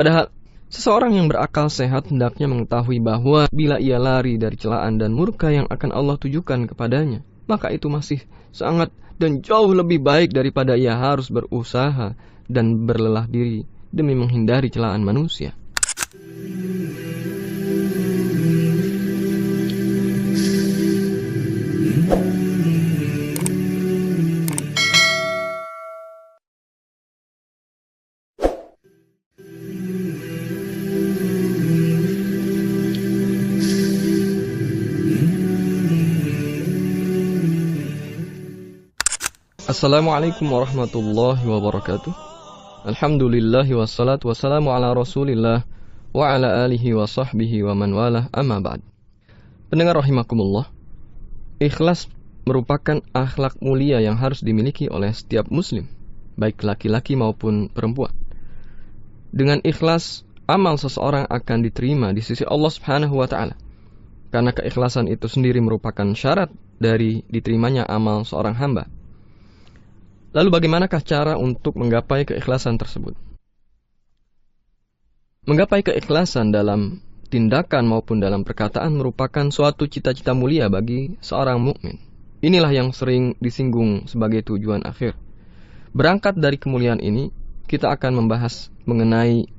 Padahal seseorang yang berakal sehat hendaknya mengetahui bahwa bila ia lari dari celaan dan murka yang akan Allah tujukan kepadanya, maka itu masih sangat dan jauh lebih baik daripada ia harus berusaha dan berlelah diri demi menghindari celaan manusia. Assalamualaikum warahmatullahi wabarakatuh. Alhamdulillahi wassalatu wassalamu ala rasulillah wa ala alihi wa sahbihi wa man walah, amma ba'd. Pendengar rahimakumullah, ikhlas merupakan akhlak mulia yang harus dimiliki oleh setiap muslim, baik laki-laki maupun perempuan. Dengan ikhlas, amal seseorang akan diterima di sisi Allah Subhanahu wa ta'ala, karena keikhlasan itu sendiri merupakan syarat dari diterimanya amal seorang hamba. Lalu bagaimanakah cara untuk menggapai keikhlasan tersebut? Menggapai keikhlasan dalam tindakan maupun dalam perkataan merupakan suatu cita-cita mulia bagi seorang mukmin. Inilah yang sering disinggung sebagai tujuan akhir. Berangkat dari kemuliaan ini, kita akan membahas mengenai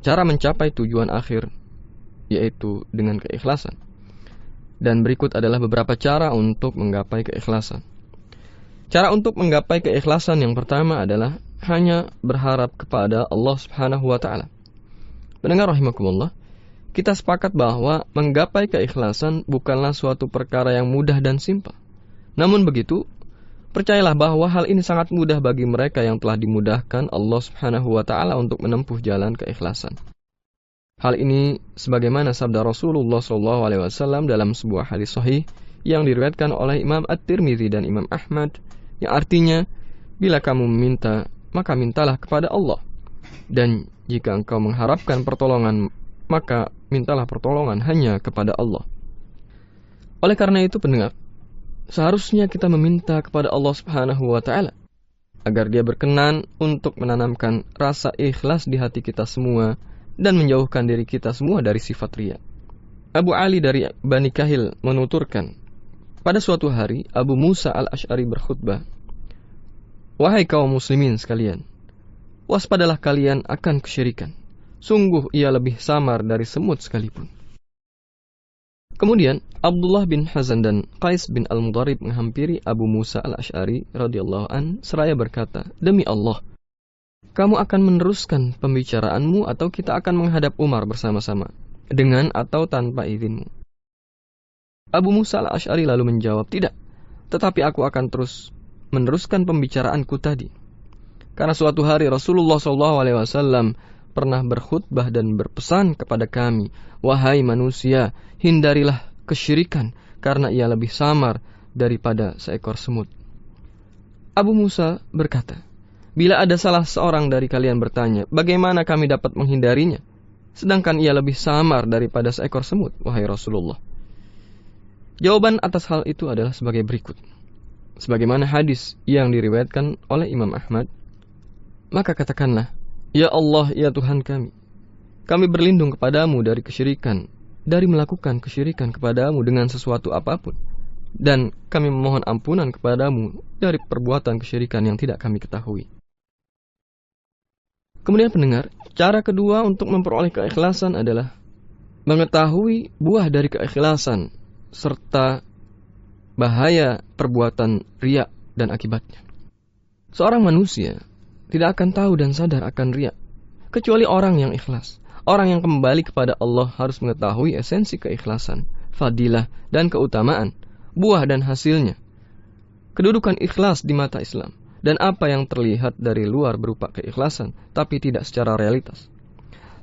cara mencapai tujuan akhir, yaitu dengan keikhlasan. Dan berikut adalah beberapa cara untuk menggapai keikhlasan. Cara untuk menggapai keikhlasan yang pertama adalah hanya berharap kepada Allah Subhanahu wa ta'ala. Pendengar rahimakumullah, kita sepakat bahwa menggapai keikhlasan bukanlah suatu perkara yang mudah dan simpel. Namun begitu, percayalah bahwa hal ini sangat mudah bagi mereka yang telah dimudahkan Allah Subhanahu wa ta'ala untuk menempuh jalan keikhlasan. Hal ini sebagaimana sabda Rasulullah SAW dalam sebuah hadis sahih yang diriwayatkan oleh Imam At-Tirmidzi dan Imam Ahmad, yang artinya, bila kamu meminta, maka mintalah kepada Allah. Dan jika engkau mengharapkan pertolongan, maka mintalah pertolongan hanya kepada Allah. Oleh karena itu pendengar, seharusnya kita meminta kepada Allah Subhanahu wa ta'ala agar Dia berkenan untuk menanamkan rasa ikhlas di hati kita semua dan menjauhkan diri kita semua dari sifat riya. Abu Ali dari Bani Kahil menuturkan, pada suatu hari Abu Musa al-Asy'ari berkhutbah, "Wahai kaum muslimin sekalian, waspadalah kalian akan kesyirikan. Sungguh ia lebih samar dari semut sekalipun." Kemudian Abdullah bin Hazan dan Qais bin al-Mudharib menghampiri Abu Musa al-Asy'ari radhiyallahu an seraya berkata, "Demi Allah, kamu akan meneruskan pembicaraanmu atau kita akan menghadap Umar bersama-sama, dengan atau tanpa izinmu?" Abu Musa al-Asy'ari lalu menjawab, "Tidak, tetapi aku akan terus meneruskan pembicaraanku tadi. Karena suatu hari Rasulullah SAW pernah berkhutbah dan berpesan kepada kami, wahai manusia, hindarilah kesyirikan, karena ia lebih samar daripada seekor semut." Abu Musa berkata, "Bila ada salah seorang dari kalian bertanya, bagaimana kami dapat menghindarinya, sedangkan ia lebih samar daripada seekor semut, wahai Rasulullah?" Jawaban atas hal itu adalah sebagai berikut. Sebagaimana hadis yang diriwayatkan oleh Imam Ahmad, maka katakanlah, "Ya Allah, ya Tuhan kami berlindung kepadamu dari kesyirikan, dari melakukan kesyirikan kepadamu dengan sesuatu apapun, dan kami memohon ampunan kepadamu dari perbuatan kesyirikan yang tidak kami ketahui." Kemudian pendengar, cara kedua untuk memperoleh keikhlasan adalah mengetahui buah dari keikhlasan serta bahaya perbuatan riya dan akibatnya. Seorang manusia tidak akan tahu dan sadar akan riya kecuali orang yang ikhlas. Orang yang kembali kepada Allah harus mengetahui esensi keikhlasan, fadilah dan keutamaan, buah dan hasilnya, kedudukan ikhlas di mata Islam, dan apa yang terlihat dari luar berupa keikhlasan tapi tidak secara realitas.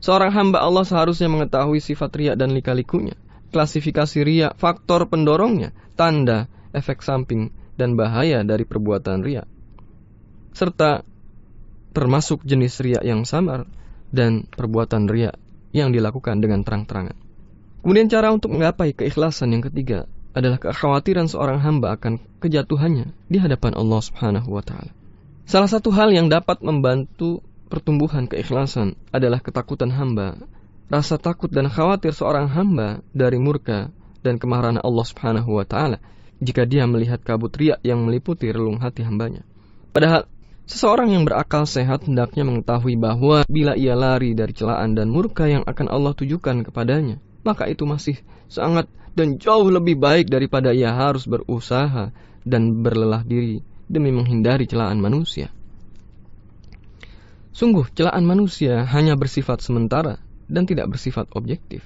Seorang hamba Allah seharusnya mengetahui sifat riya dan lika-likunya, klasifikasi riya, faktor pendorongnya, tanda, efek samping, dan bahaya dari perbuatan riya, serta termasuk jenis riya yang samar dan perbuatan riya yang dilakukan dengan terang-terangan. Kemudian cara untuk menggapai keikhlasan yang ketiga adalah kekhawatiran seorang hamba akan kejatuhannya di hadapan Allah Subhanahu wa ta'ala. Salah satu hal yang dapat membantu pertumbuhan keikhlasan adalah ketakutan hamba, rasa takut dan khawatir seorang hamba dari murka dan kemarahan Allah Subhanahu wa Ta'ala jika dia melihat kabut riya yang meliputi relung hati hambanya. Padahal seseorang yang berakal sehat hendaknya mengetahui bahwa bila ia lari dari celaan dan murka yang akan Allah tujukan kepadanya, maka itu masih sangat dan jauh lebih baik daripada ia harus berusaha dan berlelah diri demi menghindari celaan manusia. Sungguh, celaan manusia hanya bersifat sementara dan tidak bersifat objektif.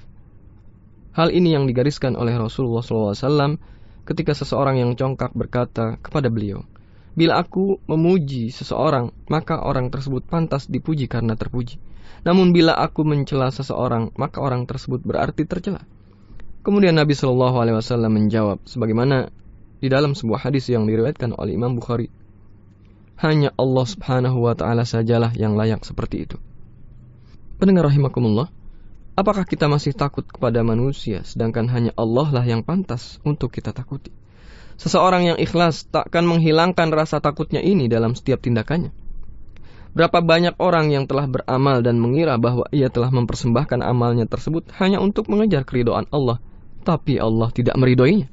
Hal ini yang digariskan oleh Rasulullah SAW ketika seseorang yang congkak berkata kepada beliau, "Bila aku memuji seseorang, maka orang tersebut pantas dipuji karena terpuji. Namun bila aku mencela seseorang, maka orang tersebut berarti tercela." Kemudian Nabi SAW menjawab, sebagaimana di dalam sebuah hadis yang diriwayatkan oleh Imam Bukhari, hanya Allah Subhanahu wa Ta'ala sajalah yang layak seperti itu. Pendengar rahimakumullah, apakah kita masih takut kepada manusia sedangkan hanya Allah lah yang pantas untuk kita takuti? Seseorang yang ikhlas takkan menghilangkan rasa takutnya ini dalam setiap tindakannya. Berapa banyak orang yang telah beramal dan mengira bahwa ia telah mempersembahkan amalnya tersebut hanya untuk mengejar keridhaan Allah, tapi Allah tidak meridhoinya.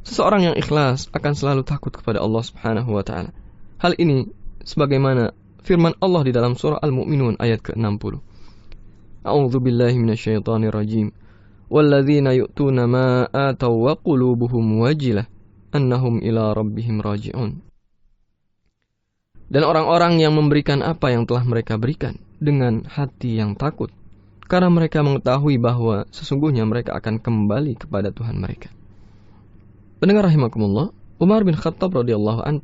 Seseorang yang ikhlas akan selalu takut kepada Allah Subhanahu wa Ta'ala. Hal ini sebagaimana firman Allah di dalam surah Al-Mu'minun ayat ke-60. A'udzu billahi minasyaitonir rajim. Walladzina yu'tuna ma ataw wa qulubuhum wajilah annahum ila rabbihim raji'un. Dan orang-orang yang memberikan apa yang telah mereka berikan dengan hati yang takut, karena mereka mengetahui bahwa sesungguhnya mereka akan kembali kepada Tuhan mereka. Pendengar rahimakumullah, Umar bin Khattab radhiyallahu anhu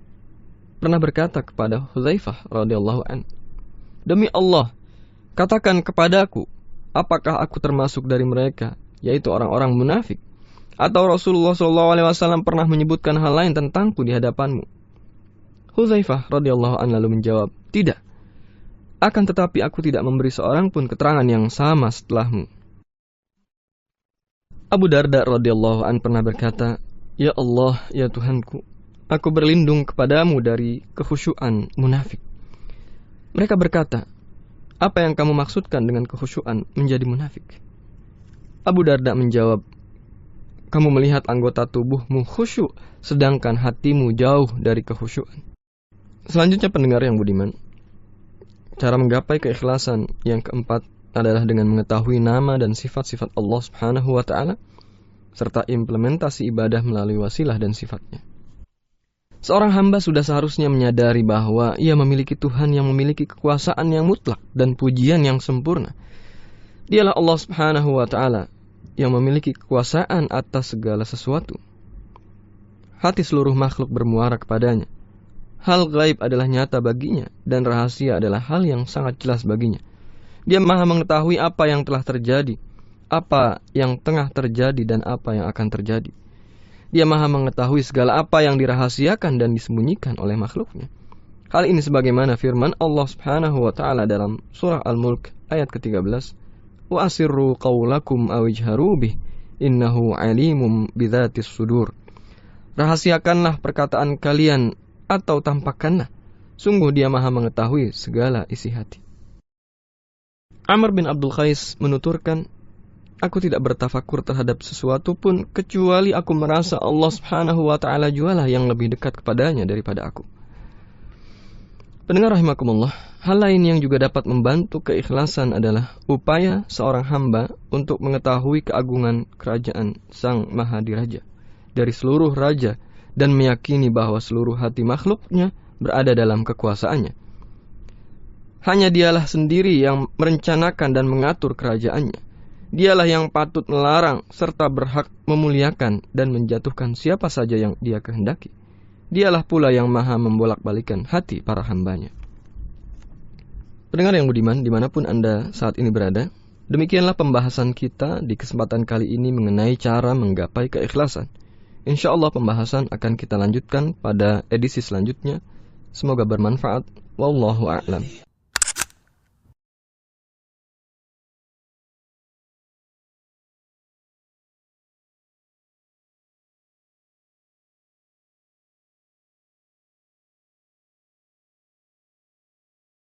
pernah berkata kepada Hudzaifah radhiyallahu anhu, "Demi Allah, katakan kepadaku, apakah aku termasuk dari mereka, yaitu orang-orang munafik? Atau Rasulullah SAW pernah menyebutkan hal lain tentangku di hadapanmu?" Hudzaifah radhiyallahu anhu lalu menjawab, "Tidak. Akan tetapi aku tidak memberi seorang pun keterangan yang sama setelahmu." Abu Darda radhiyallahu anhu pernah berkata, "Ya Allah, ya Tuhanku, aku berlindung kepadamu dari kekhusyuan munafik." Mereka berkata, "Apa yang kamu maksudkan dengan kekhusyuan menjadi munafik?" Abu Darda menjawab, "Kamu melihat anggota tubuhmu khusyuk, sedangkan hatimu jauh dari kekhusyuan." Selanjutnya pendengar yang budiman, cara menggapai keikhlasan yang keempat adalah dengan mengetahui nama dan sifat-sifat Allah Subhanahu wa Ta'ala, serta implementasi ibadah melalui wasilah dan sifatnya. Seorang hamba sudah seharusnya menyadari bahwa ia memiliki Tuhan yang memiliki kekuasaan yang mutlak dan pujian yang sempurna. Dialah Allah Subhanahu wa Ta'ala yang memiliki kekuasaan atas segala sesuatu. Hati seluruh makhluk bermuara kepadanya. Hal gaib adalah nyata baginya dan rahasia adalah hal yang sangat jelas baginya. Dia maha mengetahui apa yang telah terjadi, apa yang tengah terjadi dan apa yang akan terjadi. Dia maha mengetahui segala apa yang dirahasiakan dan disembunyikan oleh makhluknya. Hal ini sebagaimana firman Allah Subhanahu wa Ta'ala dalam surah Al-Mulk ayat ke-13, "Wa asirru qawlakum aw ijharu bih, innahu alimum bidzatis sudur." Rahasiakanlah perkataan kalian atau tampakkanlah, sungguh dia maha mengetahui segala isi hati. Amr bin Abdul Qais menuturkan, "Aku tidak bertafakur terhadap sesuatu pun kecuali aku merasa Allah Subhanahu wa Ta'ala jualah yang lebih dekat kepadanya daripada aku." Pendengar rahimakumullah, hal lain yang juga dapat membantu keikhlasan adalah upaya seorang hamba untuk mengetahui keagungan kerajaan Sang Maha Diraja dari seluruh raja dan meyakini bahwa seluruh hati makhluknya berada dalam kekuasaannya. Hanya dialah sendiri yang merencanakan dan mengatur kerajaannya. Dialah yang patut melarang serta berhak memuliakan dan menjatuhkan siapa saja yang dia kehendaki. Dialah pula yang maha membolak-balikan hati para hambanya. Pendengar yang budiman, dimanapun Anda saat ini berada, demikianlah pembahasan kita di kesempatan kali ini mengenai cara menggapai keikhlasan. Insya Allah pembahasan akan kita lanjutkan pada edisi selanjutnya. Semoga bermanfaat. Wallahu a'lam.